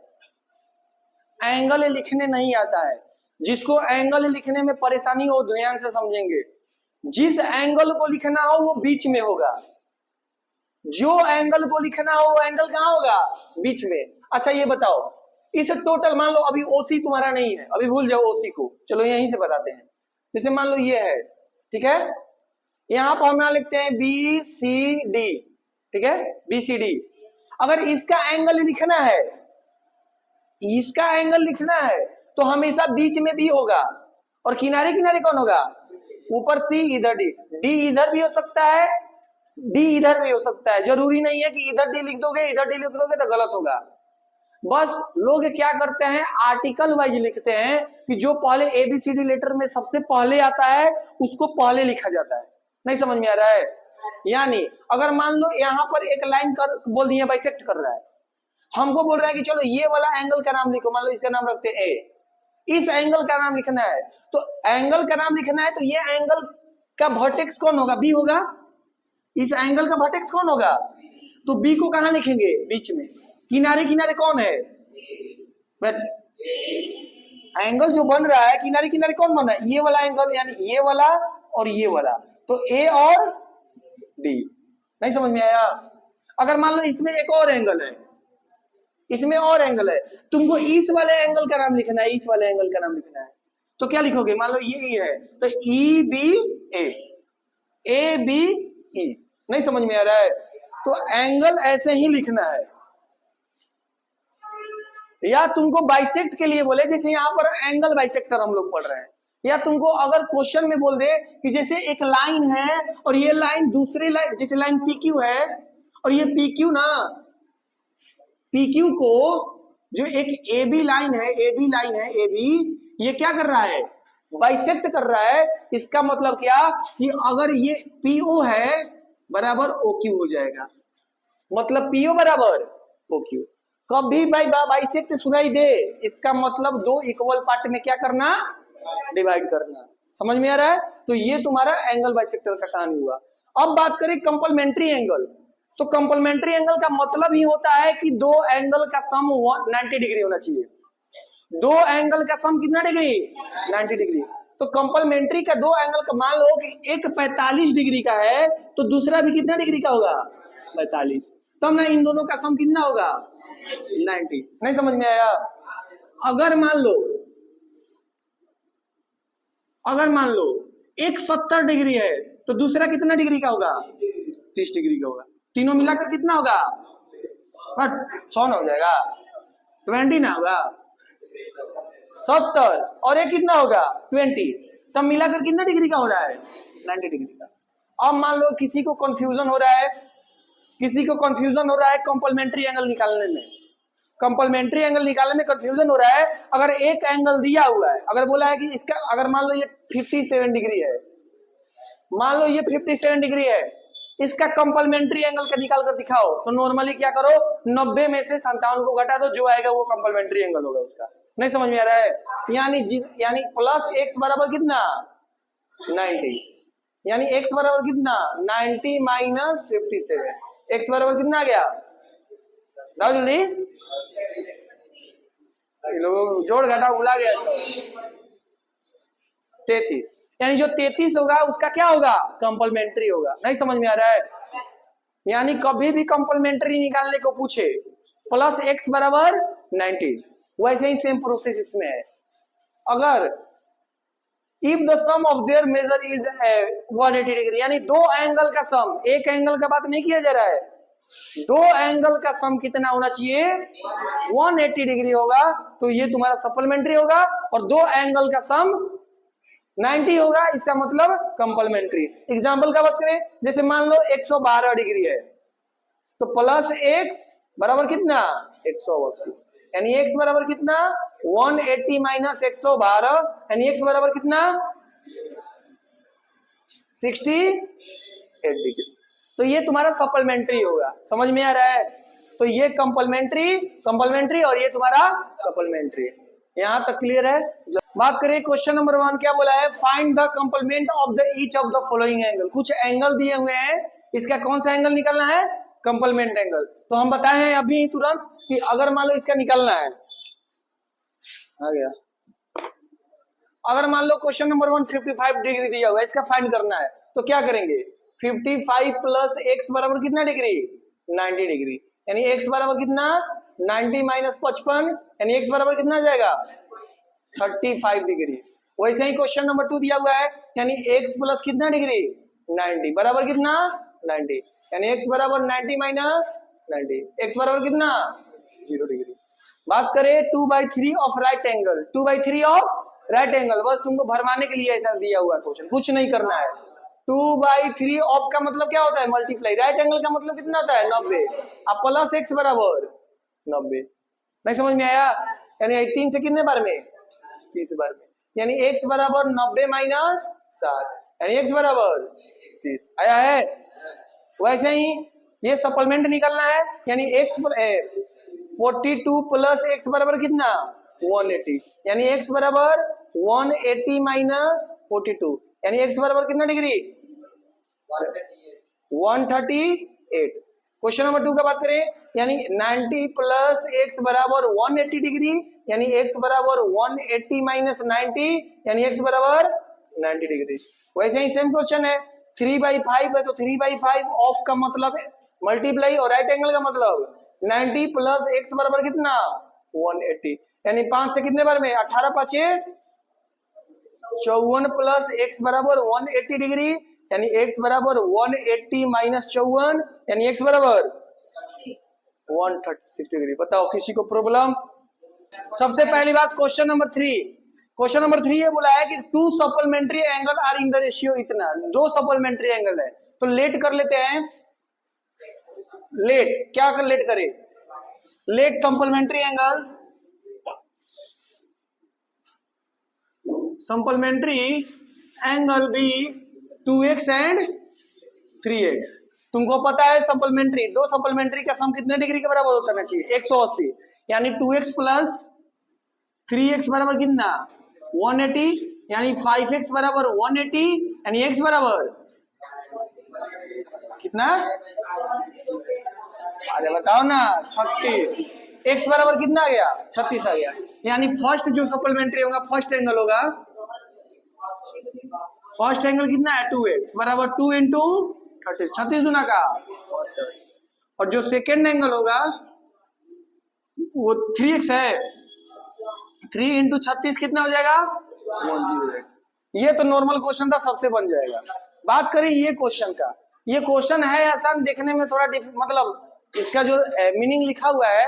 एंगल लिखने नहीं आता है। जिसको एंगल लिखने में परेशानी हो ध्यान से समझेंगे, जिस एंगल को लिखना हो वो बीच में होगा, जो एंगल को लिखना हो वो एंगल कहां होगा, बीच में। अच्छा ये बताओ इस टोटल, मान लो अभी ओसी तुम्हारा नहीं है, अभी भूल जाओ ओसी को, चलो यहीं से बताते हैं। जैसे मान लो ये है, ठीक है, यहां पर हम लिखते हैं BCD, ठीक है, BCD। अगर इसका एंगल लिखना है, इसका एंगल लिखना है तो हमेशा बीच में भी होगा और किनारे किनारे कौन होगा, ऊपर C इधर D, D इधर भी हो सकता है, D इधर भी हो सकता है। जरूरी नहीं है कि इधर D लिख दोगे इधर D लिख दोगे तो गलत होगा। बस लोग क्या करते हैं, आर्टिकल वाइज लिखते हैं कि जो पहले ABCD लेटर में सबसे पहले आता है उसको पहले लिखा जाता है। नहीं समझ में आ रहा है। यानी अगर मान लो यहां पर एक लाइन कर बोल दिया बाइसेक्ट कर रहा है, हमको बोल रहा है कि चलो ये वाला एंगल का नाम लिखो, मान लो इसका नाम रखते हैं A, इस एंगल का नाम लिखना है। तो एंगल का नाम लिखना है तो ये एंगल का वर्टेक्स कौन होगा, B होगा। इस एंगल का वर्टेक्स कौन होगा, तो B को कहां लिखेंगे, बीच में। किनारे किनारे कौन है, बट एंगल जो बन रहा है किनारे किनारे कौन बन रहा है, ये वाला एंगल, यानी ये वाला और ये वाला, तो A और D। नहीं समझ में आया। अगर मान लो इसमें एक और एंगल है, इसमें और एंगल है, तुमको इस वाले एंगल का नाम लिखना है, इस वाले एंगल का नाम लिखना है, तो क्या लिखोगे, मान लो ये E है तो EBA, ABE। नहीं समझ में आ रहा है। तो एंगल ऐसे ही लिखना है। या तुमको बाइसेक्ट के लिए बोले, जैसे यहाँ पर एंगल बाइसेक्टर हम लोग पढ़ रहे हैं, या तुमको अगर क्वेश्चन में बोल दे कि जैसे एक लाइन है और ये लाइन दूसरे लाइन, जैसे लाइन PQ है और ये PQ ना, PQ को जो एक AB लाइन है, AB लाइन है AB, ये क्या कर रहा है, बाइसेक्ट कर रहा है। इसका मतलब क्या कि अगर ये PO है बराबर OQ हो जाएगा, मतलब PO बराबर OQ। कभी भाई बाइसेक्ट सुनाई दे इसका मतलब दो इक्वल पार्ट में क्या करना, डिवाइड करना। समझ में आ रहा है। तो ये तुम्हारा एंगल बाइसेक्टर का कहानी हुआ। अब बात करें कंप्लीमेंट्री एंगल, तो कंप्लीमेंट्री एंगल का मतलब ही होता है कि दो एंगल का सम 90 डिग्री होना चाहिए। दो एंगल का सम कितना डिग्री, 90 डिग्री। तो कंप्लीमेंट्री का दो एंगल का, मान लो कि एक 45 डिग्री का है तो दूसरा भी कितना डिग्री का होगा, 45। तब ना इन दोनों का सम कितना होगा, 90। नहीं समझ में आया। अगर मान लो एक 70 डिग्री है तो दूसरा कितना डिग्री का होगा, 30 डिग्री का होगा। तीनों मिलाकर कितना होगा, 100 हो जाएगा, 20 ना होगा, 70 और एक कितना होगा 20, तब मिलाकर कितना डिग्री का हो रहा है, 90 डिग्री का। अब मान लो किसी को कंफ्यूजन हो रहा है, कंप्लीमेंट्री एंगल निकालने में, कंप्लीमेंट्री एंगल निकालने में कंफ्यूजन हो रहा है। अगर एक एंगल दिया हुआ है, अगर बोला है कि इसका, अगर मान लो ये 57 डिग्री है, मान लो ये 57 डिग्री है, इसका कंप्लीमेंट्री एंगल का निकाल कर दिखाओ, तो नॉर्मली क्या करो, 90 में से 57 को घटा दो, जो आएगा वो कंप्लीमेंट्री एंगल होगा उसका। नहीं समझ में आ रहा है। यानी प्लस x बराबर कितना, 90, यानी x बराबर कितना, 90 माइनस 57, x बराबर कितना आ गया, बताओ जल्दी, लोग जोड़ घटा उला गया, 33। यानी जो 33 होगा उसका क्या होगा, कंप्लीमेंट्री होगा। नहीं समझ में आ रहा है। यानी कभी भी कंप्लीमेंट्री निकालने को पूछे प्लस एक्स बराबर 90। वैसे ही सेम प्रोसेस इसमें है। अगर if the sum of their measure is 180 degree, यानी दो एंगल का सम, एक एंगल का बात नहीं किया जा रहा है, दो एंगल का सम कितना होना चाहिए, 180 डिग्री होगा, तो ये तुम्हारा सप्लीमेंट्री होगा। और दो एंगल का सम 90 होगा, इसका मतलब कंप्लीमेंट्री। एग्जांपल का बात करें, जैसे मान लो 112 डिग्री है, तो प्लस एक्स बराबर कितना 180, यानी एक्स बराबर कितना 180 माइनस 112, यानी एक्स बराबर कितना 68 डिग्री। तो ये तुम्हारा सप्लीमेंट्री होगा, समझ में आ रहा है। तो ये कंप्लीमेंट्री और ये तुम्हारा सप्लीमेंट्री। यहां तक क्लियर है। बात करें क्वेश्चन नंबर 1, क्या बोला है, find the complement of the each of the following angle. कुछ एंगल दिए हुए हैं, इसका कौन सा एंगल निकलना है, कंप्लीमेंट एंगल। तो हम बताए हैं अभी तुरंत कि अगर मान लो इसका निकलना है, आ गया, अगर मान लो क्वेश्चन नंबर 1 55 डिग्री दिया हुआ है, इसका फाइंड करना है, तो क्या करेंगे, 55 प्लस एक्स बराबर कितना डिग्री 90 डिग्री, यानी एक्स बराबर कितना 90 माइनस 55, यानी एक्स बराबर कितना जाएगा 35 डिग्री। वैसे ही क्वेश्चन नंबर 2 दिया हुआ है, यानी एक्स प्लस कितना डिग्री 90 बराबर कितना 90, यानी एक्स बराबर 90 माइनस 90, एक्स बराबर कितना 0 डिग्री। बात करें 2/3 of right angle, 2/3 of right angle, बस तुमको भरवाने के लिए ऐसा दिया हुआ क्वेश्चन, कुछ नहीं करना है। 2/3 ऑफ का मतलब क्या होता है, मल्टीप्लाई, राइट एंगल का मतलब कितना होता है 90, अब प्लस एक्स बराबर 90। नहीं समझ में आया, यानी 3 से कितने बार में 30 बार में, यानी एक्स बराबर 90 माइनस 7, यानी एक्स बराबर 30 आया है। वैसे ही ये सप्लीमेंट निकलना है, यानी एक्स 42 प्लस एक्स बराबर कितना 180, यानी एक्स बराबर 180 माइनस 42, यानी एक्स बराबर कितना डिग्री 138। क्वेश्चन नंबर 2 का बात करें, यानी 90 प्लस एक्स बराबर 180 डिग्री, यानी एक्स बराबर 180 माइनस 90, यानी एक्स बराबर 90 डिग्री। वैसे ही सेम क्वेश्चन है, 3/5 है, तो 3/5 ऑफ का मतलब मल्टीप्लाई और राइट एंगल का मतलब 90 प्लस एक्स बराबर कितना 180, यानी 5 से कितने बार में 18 5 54 प्लस एक्स बराबर 180 डिग्री, यानी एक्स बराबर 180 माइनस 54, यानी एक्स बराबर 136 डिग्री। बताओ किसी को प्रॉब्लम। सबसे पहली बात क्वेश्चन नंबर 3, क्वेश्चन नंबर 3 ये बोला है कि 2 supplementary angle are in the ratio इतना, 2 सप्लीमेंट्री एंगल है, तो लेट कर लेते हैं। लेट क्या कर लेट करें, let supplementary angle, supplementary angle be 2x and 3x। तुमको पता है सप्लीमेंट्री, दो सप्लीमेंट्री का सम कितने डिग्री के बराबर होता है चाहिए 180, यानी 2x प्लस 3x बराबर कितना 180, यानी 5x बराबर 180, यानी x बराबर कितना, अरे बताओ ना 36, x बराबर कितना आ गया 36 आ गया, यानी फर्स्ट जो सप्लीमेंट्री होगा फर्स्ट एंगल होगा, फर्स्ट एंगल कितना है 2x बराबर 2 इंटू 30, 36 गुना का, और जो सेकेंड एंगल होगा वो 3x है, 3 इंटू 36 कितना हो जाएगा 108। ये तो नॉर्मल क्वेश्चन था, सबसे बन जाएगा। बात करें ये क्वेश्चन का, ये क्वेश्चन है आसान, देखने में थोड़ा मतलब इसका जो मीनिंग लिखा हुआ है,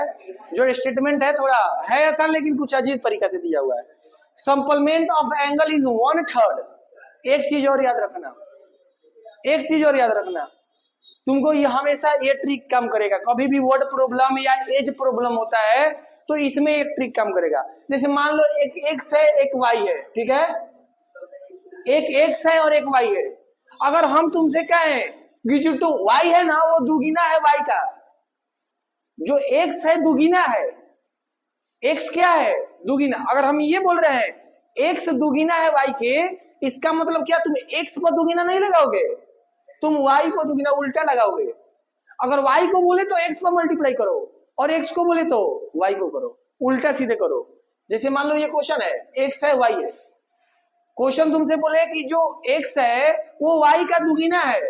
जो स्टेटमेंट है थोड़ा है आसान, लेकिन कुछ अजीब तरीका से दिया हुआ है। Supplement of angle is 1/3। एक चीज और याद रखना, एक चीज और याद रखना, तुमको ये हमेशा ये ट्रिक काम करेगा, कभी भी वर्ड प्रॉब्लम या एज प्रॉब्लम होता है तो इसमें एक ट्रिक काम करेगा। जैसे मान लो एक एक्स है एक वाई है, ठीक है, एक एक्स है और एक वाई है, अगर हम तुमसे कहें कि जो तो वाई है ना वो दुगुना है वाई का, जो एक्स है दुगुना है, एक्स क्या है दुगुना, अगर हम ये बोल रहे हैं एक्स दुगुना है वाई के, इसका मतलब क्या, तुम एक्स पर दुगुना नहीं लगाओगे, तुम वाई को दुगुना उल्टा लगाओगे। अगर वाई को बोले तो एक्स पर मल्टीप्लाई करो, और एक्स को बोले तो वाई को करो, उल्टा सीधे करो। जैसे मान लो ये क्वेश्चन है, एक्स है वाई है, क्वेश्चन तुमसे बोले कि जो एक्स है वो वाई का दुगुना है,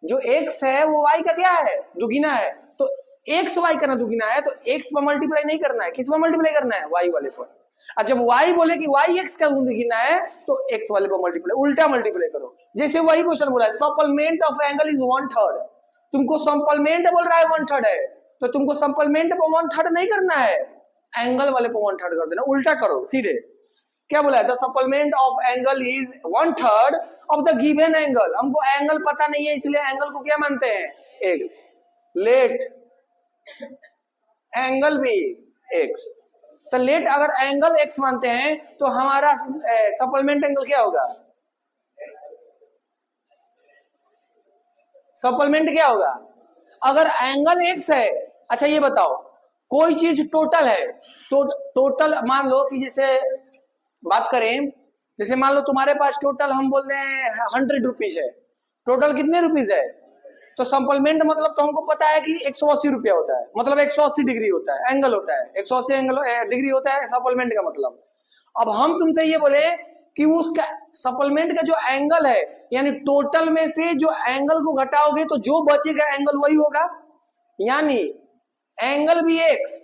जो एक्स है वो वाई का क्या है दुगुना है, तो एक्स वाई का ना दुगुना है तो एक्स पर मल्टीप्लाई नहीं करना है, किस पर मल्टीप्लाई करना है, वाई वाले पर। और जब वाई बोले कि वाई एक्स का दुगुना है तो एक्स वाले पर मल्टीप्लाई, उल्टा मल्टीप्लाई करो। जैसे वही क्वेश्चन बोला है सप्लीमेंट ऑफ एंगल इज 1/3, तुमको सप्लीमेंट बोल रहा है 1/3 है तो तुमको सप्लीमेंट पर 1/3 नहीं करना है, एंगल वाले पर 1/3 कर देना, उल्टा करो सीधे। क्या बोला है, the supplement of angle is 1/3 of the given angle. हमको एंगल पता नहीं है इसलिए एंगल को क्या मानते हैं, एक्स। लेट एंगल भी एक्स, तो लेट अगर एंगल एक्स मानते हैं तो हमारा सप्लीमेंट एंगल क्या होगा, सप्लीमेंट क्या होगा, अगर एंगल एक्स है। अच्छा ये बताओ कोई चीज टोटल है तो टोटल मान लो कि जैसे बात करें, जैसे मान लो तुम्हारे पास टोटल हम बोल रहे हैं 100 रुपीज है, टोटल कितने रुपीज है, तो सप्लीमेंट मतलब तो हमको पता है कि 180 रुपया होता है, मतलब 180 डिग्री होता है, एंगल होता है 180 एंगल डिग्री होता है सप्लीमेंट का मतलब। अब हम तुमसे ये बोले कि उसका सप्लीमेंट का जो एंगल है यानी टोटल में से जो एंगल को घटाओगे तो जो बचेगा एंगल वही होगा, यानी एंगल भी एक्स।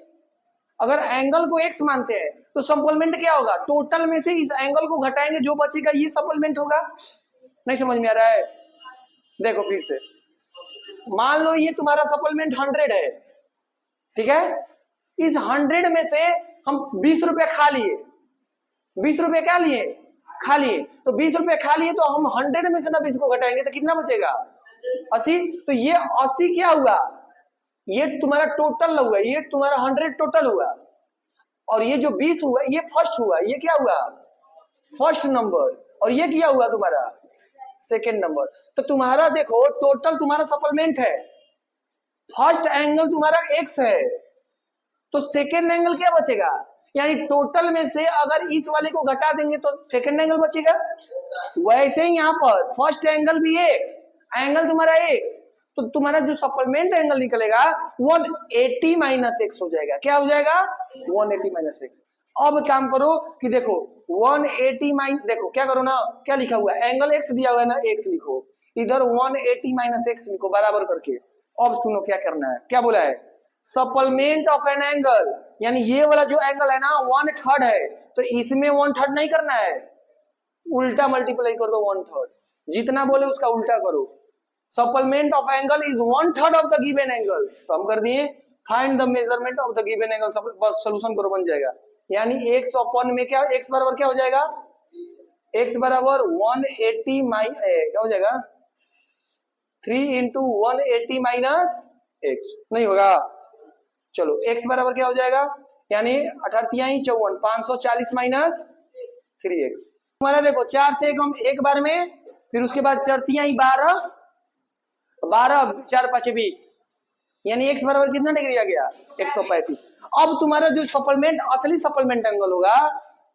अगर एंगल को एक्स मानते हैं तो सप्लीमेंट क्या होगा, टोटल में से इस एंगल को घटाएंगे जो बचेगा ये सप्लीमेंट होगा। नहीं समझ में आ रहा है, देखो फिर से मान लो ये तुम्हारा सप्लीमेंट 100 है, ठीक है, इस 100 में से हम 20 रुपए खा लिए, 20 रुपए क्या लिए, खा लिए, तो 20 रुपए खा लिए तो हम 100 में से ना 20 को घटाएंगे तो कितना बचेगा, 80। तो ये 80 क्या हुआ, ये तुम्हारा टोटल हुआ, ये तुम्हारा 100 टोटल हुआ, और ये जो 20 हुआ ये फर्स्ट हुआ, ये क्या हुआ, फर्स्ट नंबर, और ये क्या हुआ तुम्हारा सेकेंड नंबर। तो तुम्हारा देखो टोटल तुम्हारा सप्लीमेंट है, फर्स्ट एंगल तुम्हारा एक्स है, तो सेकेंड एंगल क्या बचेगा, यानी टोटल में से अगर इस वाले को घटा देंगे तो सेकेंड एंगल बचेगा। वैसे ही यहाँ पर फर्स्ट एंगल भी एक्स, एंगल तुम्हारा एक्स, तो तुम्हारा जो सप्लीमेंट एंगल निकलेगा 180 माइनस एक्स हो जाएगा। क्या हो जाएगा, 180 माइनस एक्स। अब काम करो कि देखो 180 माइनस, देखो क्या करो ना, क्या लिखा हुआ है, एंगल एक्स दिया हुआ है ना, एक्स लिखो, इधर 180 माइनस एक्स लिखो बराबर करके। अब सुनो क्या करना है, क्या बोला है, सप्लीमेंट ऑफ एन एंगल, यानी ये वाला जो एंगल है ना 1/3 है तो इसमें 1/3 नहीं करना है, उल्टा मल्टीप्लाई कर दो 1/3, जितना बोले उसका उल्टा करो। Supplement of angle is 1/3 of the given angle, तो हम कर दिए find the measurement of the given angle, बस सोल्यूशन करो बन जाएगा। यानी x अपन में क्या, x बराबर क्या हो जाएगा, x बराबर 180 क्या हो जाएगा 3 इंटू 180 माइनस एक्स, नहीं होगा, चलो x बराबर क्या हो जाएगा, यानी 18 54 540 माइनस 3x। तुम्हारा देखो 4 से हम एक बार में, फिर उसके बाद 4 12 12 4 5 20, यानी x बराबर कितना डिग्री आ गया 135। अब तुम्हारा जो सप्लीमेंट असली सप्लीमेंट एंगल होगा,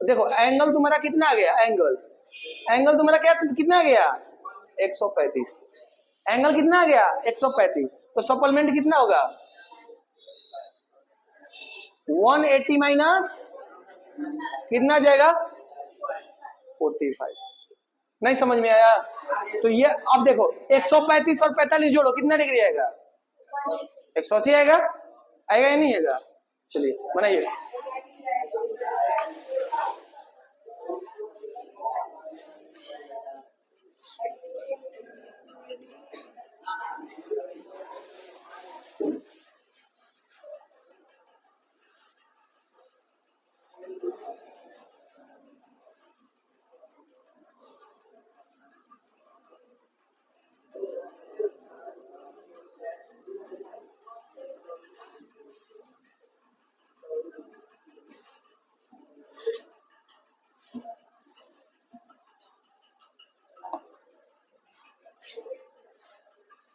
देखो एंगल तुम्हारा कितना आ गया, एंगल तुम्हारा क्या कितना आ गया 135, एंगल कितना आ गया 135, तो सप्लीमेंट कितना होगा 180 माइनस कितना जाएगा 45। नहीं समझ में आया, तो ये अब देखो 135 और 45 जोड़ो कितना डिग्री आएगा 180 आएगा, आएगा या नहीं आएगा, चलिए बनाइए।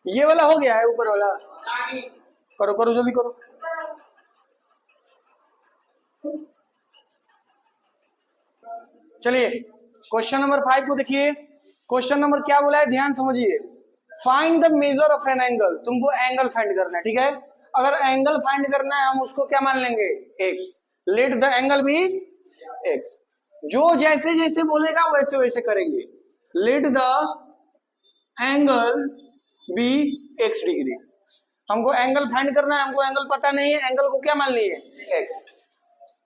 ये वाला हो गया है, ऊपर वाला करो करो जल्दी करो। चलिए क्वेश्चन नंबर 5 को देखिए, क्वेश्चन नंबर क्या बोला है ध्यान समझिए, find the measure of an angle, तुमको एंगल फाइंड करना है, ठीक है। अगर एंगल फाइंड करना है हम उसको क्या मान लेंगे x, लेट द एंगल भी x, जो जैसे जैसे बोलेगा वैसे वैसे करेंगे, let the angle be x degree. हमको एंगल फाइंड करना है, हमको एंगल पता नहीं है, एंगल को क्या मान लिए x।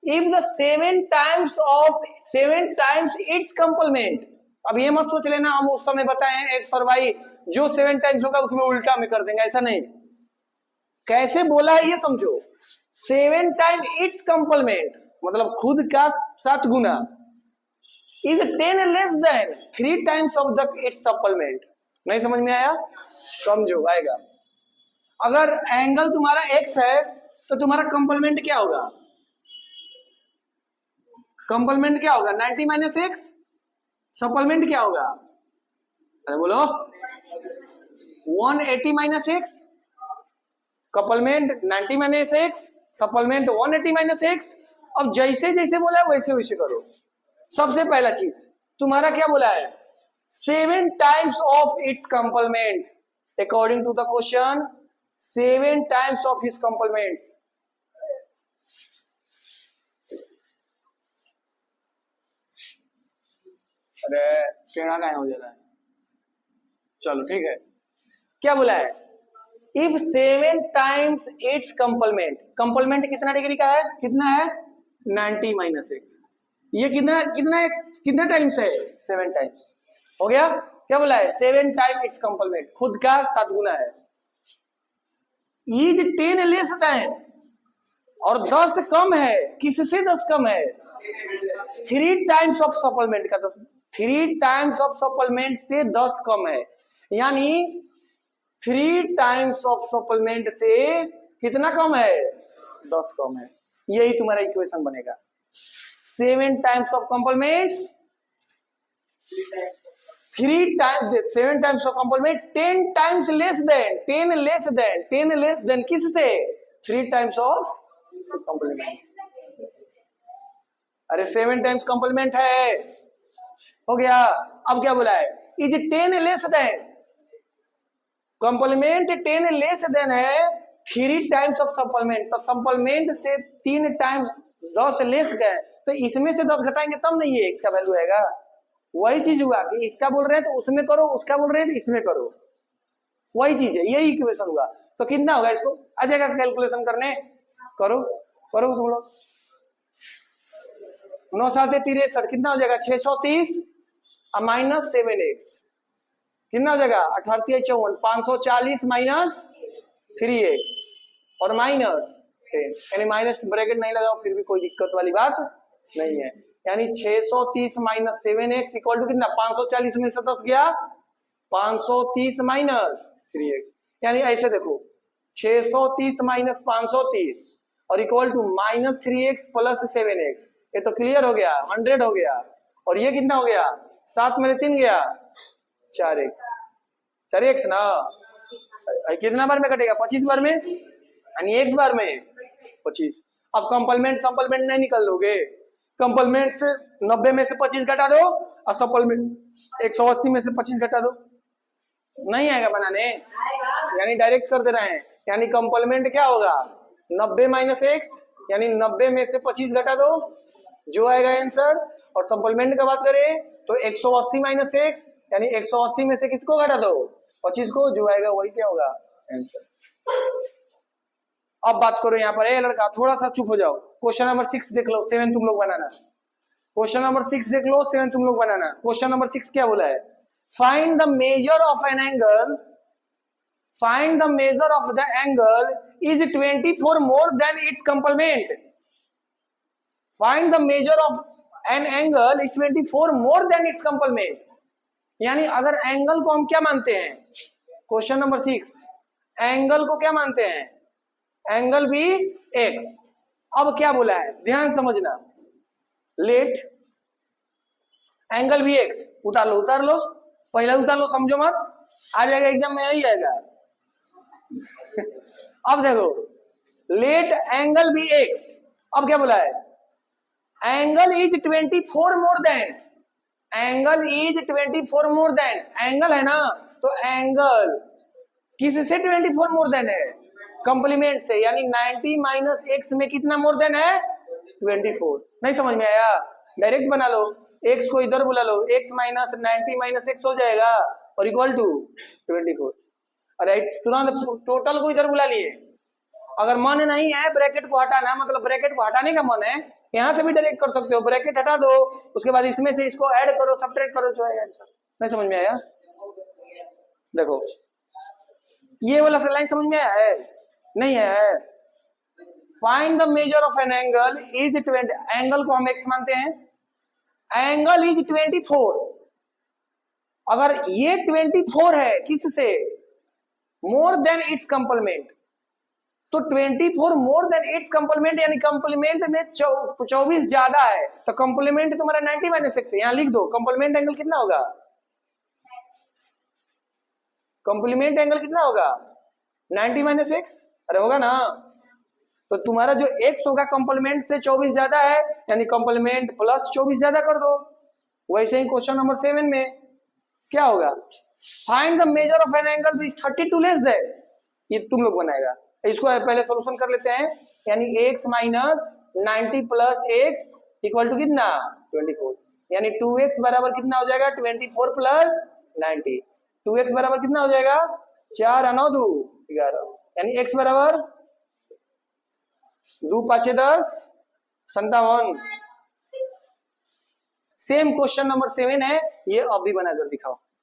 If the 7 times it's complement, अब ये मत सोच लेना हम उस समय बताए हैं x और y जो 7 टाइम्स होगा उसमें उल्टा में कर देंगे, ऐसा नहीं। कैसे बोला है ये समझो। 7 टाइम इट्स कंप्लीमेंट मतलब खुद का 7 गुना is 10 less than 3 times of the its supplement. नहीं समझ में आया? समझो आएगा। अगर एंगल तुम्हारा x है तो तुम्हारा कंप्लीमेंट क्या होगा? कंप्लीमेंट क्या होगा? 90 माइनस एक्स। सप्लीमेंट क्या होगा? अरे बोलो 180 minus x. Complement 90 minus x, supplement 180 minus x. अब जैसे जैसे बोला है वैसे वैसे करो। सबसे पहला चीज तुम्हारा क्या बोला है? 7 times of its complement according to the question, 7 times of his complements. अरे टेढ़ा काहे हो जा रहा है? चलो ठीक है, क्या बोला है? If 7 times it's complement, complement कितना डिग्री का है? कितना है? 90 माइनस एक्स। ये कितना कितना एक्स कितना टाइम्स है? 7 टाइम्स। हो गया? क्या बोला है? 7 टाइम इट्स कंप्लीमेंट, खुद का 7 गुना है। इज 10 लेस देन, और 10 कम है। किससे 10 कम है? 3 टाइम्स ऑफ सप्लीमेंट का 10, 3 टाइम्स ऑफ सप्लीमेंट से 10 कम है। यानी 3 टाइम्स ऑफ सप्लीमेंट से कितना कम है? 10 कम है। यही तुम्हारा इक्वेशन बनेगा। 7 times of complements, 7 times of complement 10 times less than, 10 less than, 10 less than किससे? 3 टाइम्स ऑफ कंप्लीमेंट। अरे 7 टाइम्स कंप्लीमेंट है, हो गया। अब क्या बोला है? Is 10 less then, complement 10 less then है 3 टाइम्स ऑफ सप्लीमेंट, तो सप्लीमेंट से 3 टाइम्स 10 लेस गए, तो इसमें से 10 घटाएंगे तब नहीं ये x का वैल्यू आएगा। वही चीज हुआ कि इसका बोल रहे हैं तो उसमें करो, उसका बोल रहे हैं तो इसमें करो, वही चीज है, यही इक्वेशन हुआ। तो कितना होगा? इसको आ जाएगा कैलकुलेशन करने, करो करो तुम लोग। 9 7 63, कितना हो जाएगा? 630 माइनस 7x कितना हो जाएगा? 18 54, 540 माइनस 3x और माइनस 10, यानी माइनस ब्रैकेट नहीं लगाओ फिर भी कोई दिक्कत वाली बात नहीं है। यानी 630 माइनस 7x इक्वल टू कितना? 540 में से 10 गया 530 माइनस 3x। यानी ऐसे देखो 630 माइनस 530 और equal to minus 3x plus 7x। ये तो क्लियर हो गया, 100 हो गया। और ये कितना हो गया? 7 में 3 गया 4x, 4x ना। कितना बार में कटेगा? 25 बार में, यानी x बार में 25। अब कंप्लीमेंट सप्लीमेंट नहीं निकल लोगे। कंप्लीमेंट से 90 में से 25 घटा दो और सप्लीमेंट 180 में से 25 घटा दो, नहीं आएगा बनाने, यानी डायरेक्ट कर दे रहे हैं। यानी कंप्लीमेंट क्या होगा? 90 माइनस एक्स, यानी 90 में से 25 घटा दो, जो आएगा आंसर। और सप्लीमेंट का बात करें तो 180 माइनस एक्स, यानी 180 में से किसको घटा दो? 25 को, जो आएगा वही क्या होगा? आंसर। अब बात करो यहाँ पर, लड़का थोड़ा सा चुप हो जाओ। क्वेश्चन नंबर 6 देख लो, 7 तुम लोग बनाना। क्वेश्चन नंबर 6 देख लो, 7 तुम लोग बनाना। क्वेश्चन नंबर 6 क्या बोला है? Find the measure of an angle, find the measure of the angle is 24 more than it's complement. Find the measure of an angle is 24 more than it's complement. यानी अगर angle को हम क्या मानते हैं? क्वेश्चन नंबर 6 एंगल को क्या मानते हैं? एंगल भी x। अब क्या बोला है ध्यान समझना, लेट एंगल भी x, उतार लो उतार लो, पहला उतार लो, समझो मत, आ जाएगा एग्जाम में, यही आएगा। अब देखो लेट एंगल भी x। अब क्या बोला है? Angle is 24 more than, angle is 24 more than, angle है ना, तो एंगल किससे 24 मोर देन है? कंप्लीमेंट से, यानी 90 माइनस एक्स में कितना मोर देन है? 24। नहीं समझ में आया? डायरेक्ट बना लो, x को इधर बुला लो, x माइनस 90 माइनस एक्स हो जाएगा और इक्वल टू 24। राइट, तुरंत टोटल को इधर बुला लिए। अगर मन नहीं है ब्रैकेट को हटाना, मतलब ब्रैकेट को हटाने का मन है, यहां से भी डायरेक्ट कर सकते हो, ब्रैकेट हटा दो, उसके बाद इसमें से इसको ऐड करो, सब्ट्रैक्ट करो, जो है आंसर। नहीं समझ में आया? देखो ये वाला लाइन समझ में आया है? नहीं है? Find the measure of an angle is 20, angle को हम एक्स मानते हैं, एंगल इज 24। अगर ये 24 है किससे? मोर देन इट्स कंप्लीमेंट, तो 24 मोर देन इट्स कंप्लीमेंट, यानी कंप्लीमेंट में 24 ज्यादा है, तो कंप्लीमेंट तुम्हारा 90 माइनस एक्स है। यहां लिख दो कंप्लीमेंट एंगल कितना होगा, कंप्लीमेंट एंगल कितना होगा 90 माइनस एक्स, अरे होगा ना। तो तुम्हारा जो एक्स होगा कंप्लीमेंट से 24 ज्यादा है, यानी कंप्लीमेंट प्लस 24 ज्यादा कर दो। वैसे ही क्वेश्चन नंबर 7 में क्या होगा, find the measure of an angle which 32 less than, ये तुम लोग बनाएगा। इसको पहले सॉल्यूशन कर लेते हैं, यानी x minus 90 plus x equal to कितना 24, यानी 2x बराबर कितना हो जाएगा 24 प्लस 90, 2x बराबर कितना हो जाएगा 4 और 9 2 11, यानी x बराबर 2 5 10 57। सेम क्वेश्चन नंबर 7 है, ये अब भी बनाकर दिखाओ।